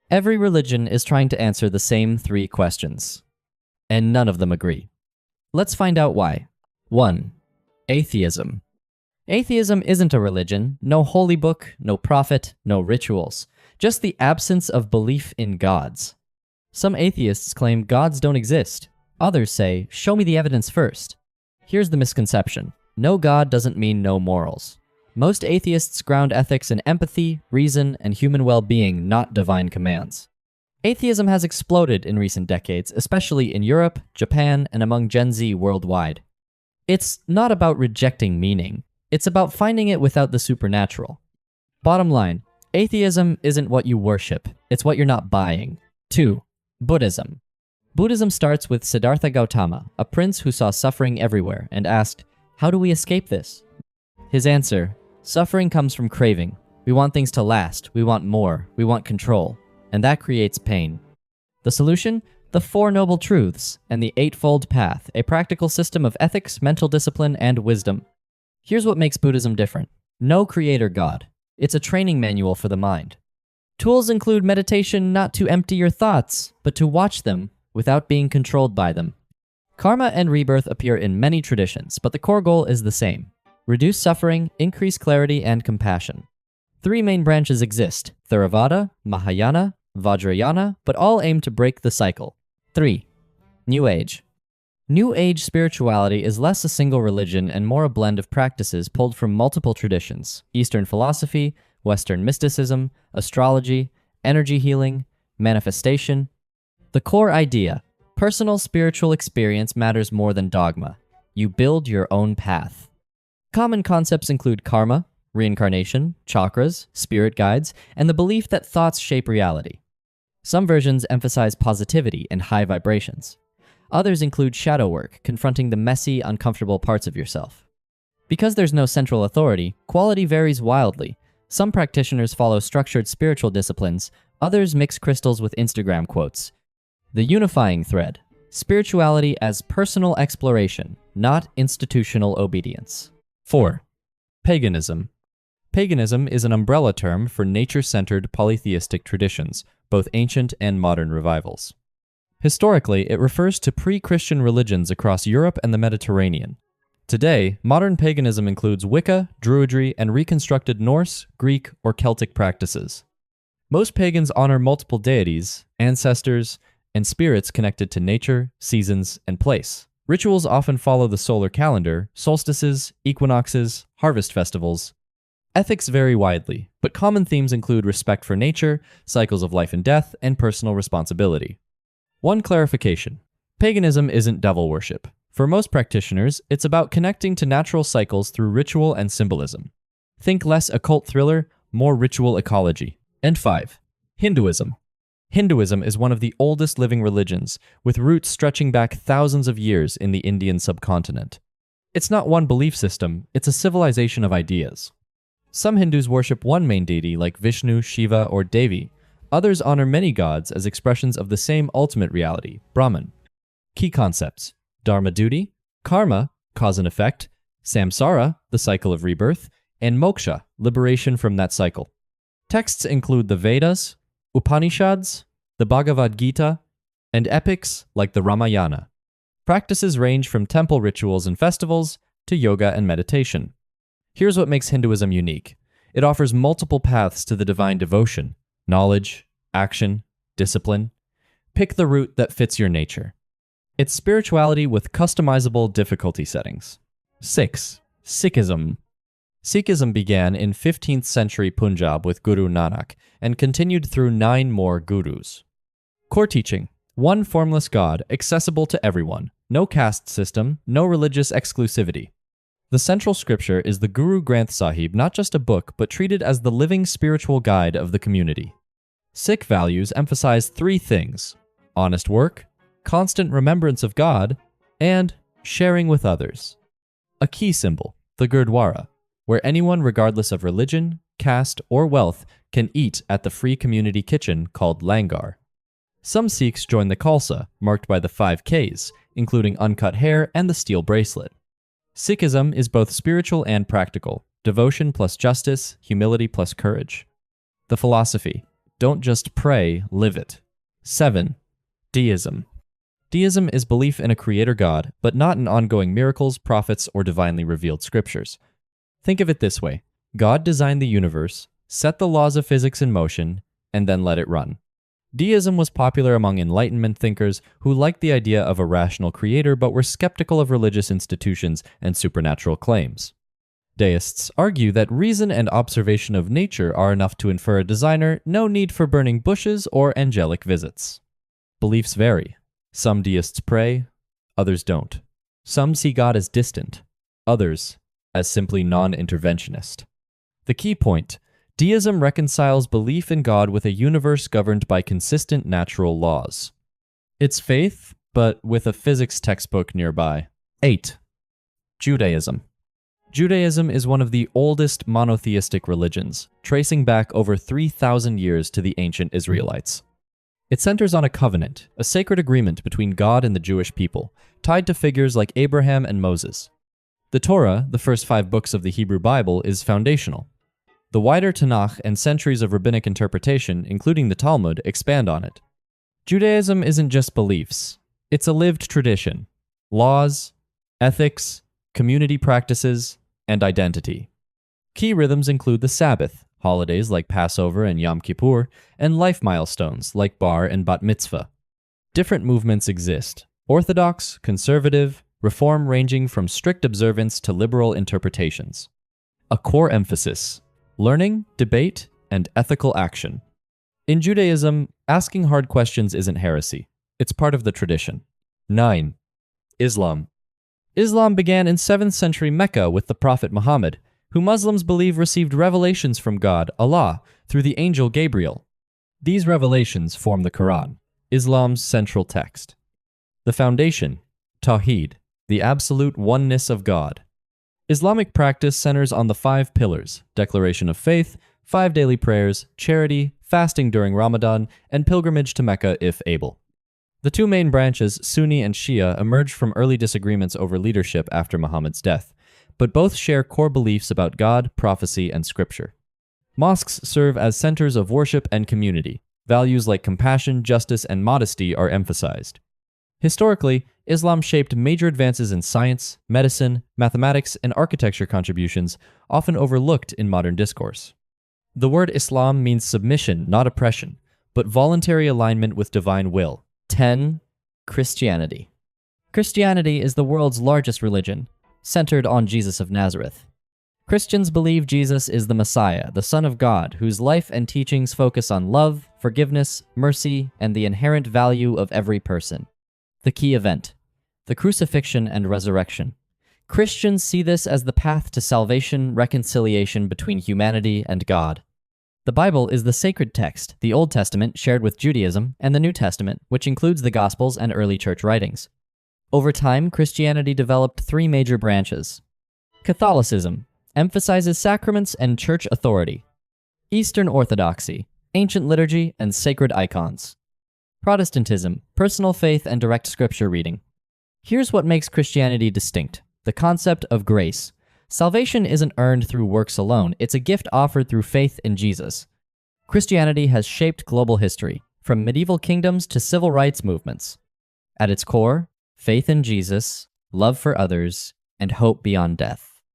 Every religion is trying to answer the same three questions, and none of them agree. Let's find out why. 1. Atheism. Atheism isn't a religion, no holy book, no prophet, no rituals, just the absence of belief in gods. Some atheists claim gods don't exist. Others say, show me the evidence first. Here's the misconception. No God doesn't mean no morals. Most atheists ground ethics in empathy, reason, and human well-being, not divine commands. Atheism has exploded in recent decades, especially in Europe, Japan, and among Gen Z worldwide. It's not about rejecting meaning. It's about finding it without the supernatural. Bottom line, atheism isn't what you worship. It's what you're not buying. 2. Buddhism. Buddhism starts with Siddhartha Gautama, a prince who saw suffering everywhere, and asked, how do we escape this? His answer, suffering comes from craving. We want things to last, we want more, we want control, and that creates pain. The solution? The Four Noble Truths and the Eightfold Path, a practical system of ethics, mental discipline, and wisdom. Here's what makes Buddhism different. No creator God. It's a training manual for the mind. Tools include meditation not to empty your thoughts, but to watch them without being controlled by them. Karma and rebirth appear in many traditions, but the core goal is the same. Reduce suffering, increase clarity, and compassion. 3 main branches exist, Theravada, Mahayana, Vajrayana, but all aim to break the cycle. 3. New Age. New Age spirituality is less a single religion and more a blend of practices pulled from multiple traditions: Eastern philosophy, Western mysticism, astrology, energy healing, manifestation. The core idea: personal spiritual experience matters more than dogma. You build your own path. Common concepts include karma, reincarnation, chakras, spirit guides, and the belief that thoughts shape reality. Some versions emphasize positivity and high vibrations. Others include shadow work, confronting the messy, uncomfortable parts of yourself. Because there's no central authority, quality varies wildly. Some practitioners follow structured spiritual disciplines, others mix crystals with Instagram quotes. The unifying thread: spirituality as personal exploration, not institutional obedience. 4. Paganism. Paganism is an umbrella term for nature-centered polytheistic traditions, both ancient and modern revivals. Historically, it refers to pre-Christian religions across Europe and the Mediterranean. Today, modern paganism includes Wicca, Druidry, and reconstructed Norse, Greek, or Celtic practices. Most pagans honor multiple deities, ancestors, and spirits connected to nature, seasons, and place. Rituals often follow the solar calendar, solstices, equinoxes, harvest festivals. Ethics vary widely, but common themes include respect for nature, cycles of life and death, and personal responsibility. One clarification: paganism isn't devil worship. For most practitioners, it's about connecting to natural cycles through ritual and symbolism. Think less occult thriller, more ritual ecology. And 5. Hinduism. Hinduism is one of the oldest living religions, with roots stretching back thousands of years in the Indian subcontinent. It's not one belief system, it's a civilization of ideas. Some Hindus worship one main deity like Vishnu, Shiva, or Devi. Others honor many gods as expressions of the same ultimate reality, Brahman. Key concepts: dharma duty, karma, cause and effect, samsara, the cycle of rebirth, and moksha, liberation from that cycle. Texts include the Vedas, Upanishads, the Bhagavad Gita, and epics like the Ramayana. Practices range from temple rituals and festivals to yoga and meditation. Here's what makes Hinduism unique. It offers multiple paths to the divine devotion: knowledge, action, discipline. Pick the route that fits your nature. It's spirituality with customizable difficulty settings. 6. Sikhism. Sikhism began in 15th century Punjab with Guru Nanak and continued through 9 more gurus. Core teaching: one formless God, accessible to everyone. No caste system, no religious exclusivity. The central scripture is the Guru Granth Sahib, not just a book, but treated as the living spiritual guide of the community. Sikh values emphasize 3 things: honest work, constant remembrance of God, and sharing with others. A key symbol, the Gurdwara, where anyone regardless of religion, caste, or wealth can eat at the free community kitchen called langar. Some Sikhs join the Khalsa, marked by the 5 Ks, including uncut hair and the steel bracelet. Sikhism is both spiritual and practical, devotion plus justice, humility plus courage. The philosophy: Don't just pray, live it. 7. Deism. Deism is belief in a creator God, but not in ongoing miracles, prophets, or divinely revealed scriptures. Think of it this way. God designed the universe, set the laws of physics in motion, and then let it run. Deism was popular among Enlightenment thinkers who liked the idea of a rational creator but were skeptical of religious institutions and supernatural claims. Deists argue that reason and observation of nature are enough to infer a designer, no need for burning bushes or angelic visits. Beliefs vary. Some deists pray, others don't. Some see God as distant, others as simply non-interventionist. The key point: deism reconciles belief in God with a universe governed by consistent natural laws. It's faith, but with a physics textbook nearby. 8. Judaism. Judaism is one of the oldest monotheistic religions, tracing back over 3,000 years to the ancient Israelites. It centers on a covenant, a sacred agreement between God and the Jewish people, tied to figures like Abraham and Moses. The Torah, the first 5 books of the Hebrew Bible, is foundational. The wider Tanakh and centuries of rabbinic interpretation, including the Talmud, expand on it. Judaism isn't just beliefs. It's a lived tradition. Laws, ethics, community practices, and identity. Key rhythms include the Sabbath, holidays like Passover and Yom Kippur, and life milestones like Bar and Bat Mitzvah. Different movements exist: orthodox, conservative, reform ranging from strict observance to liberal interpretations. A core emphasis: learning, debate, and ethical action. In Judaism, asking hard questions isn't heresy. It's part of the tradition. 9. Islam. Islam began in 7th century Mecca with the Prophet Muhammad, who Muslims believe received revelations from God, Allah, through the angel Gabriel. These revelations form the Quran, Islam's central text. The foundation: Tawheed, the absolute oneness of God. Islamic practice centers on the 5 pillars: declaration of faith, 5 daily prayers, charity, fasting during Ramadan, and pilgrimage to Mecca if able. The 2 main branches, Sunni and Shia, emerged from early disagreements over leadership after Muhammad's death, but both share core beliefs about God, prophecy, and scripture. Mosques serve as centers of worship and community. Values like compassion, justice, and modesty are emphasized. Historically, Islam shaped major advances in science, medicine, mathematics, and architecture contributions, often overlooked in modern discourse. The word Islam means submission, not oppression, but voluntary alignment with divine will. 10. Christianity. Christianity is the world's largest religion, centered on Jesus of Nazareth. Christians believe Jesus is the Messiah, the Son of God, whose life and teachings focus on love, forgiveness, mercy, and the inherent value of every person. The key event: the crucifixion and resurrection. Christians see this as the path to salvation, reconciliation between humanity and God. The Bible is the sacred text, the Old Testament shared with Judaism, and the New Testament, which includes the Gospels and early church writings. Over time, Christianity developed 3 major branches. Catholicism emphasizes sacraments and church authority. Eastern Orthodoxy, ancient liturgy and sacred icons. Protestantism, personal faith and direct scripture reading. Here's what makes Christianity distinct: the concept of grace. Salvation isn't earned through works alone, it's a gift offered through faith in Jesus. Christianity has shaped global history, from medieval kingdoms to civil rights movements. At its core, faith in Jesus, love for others, and hope beyond death.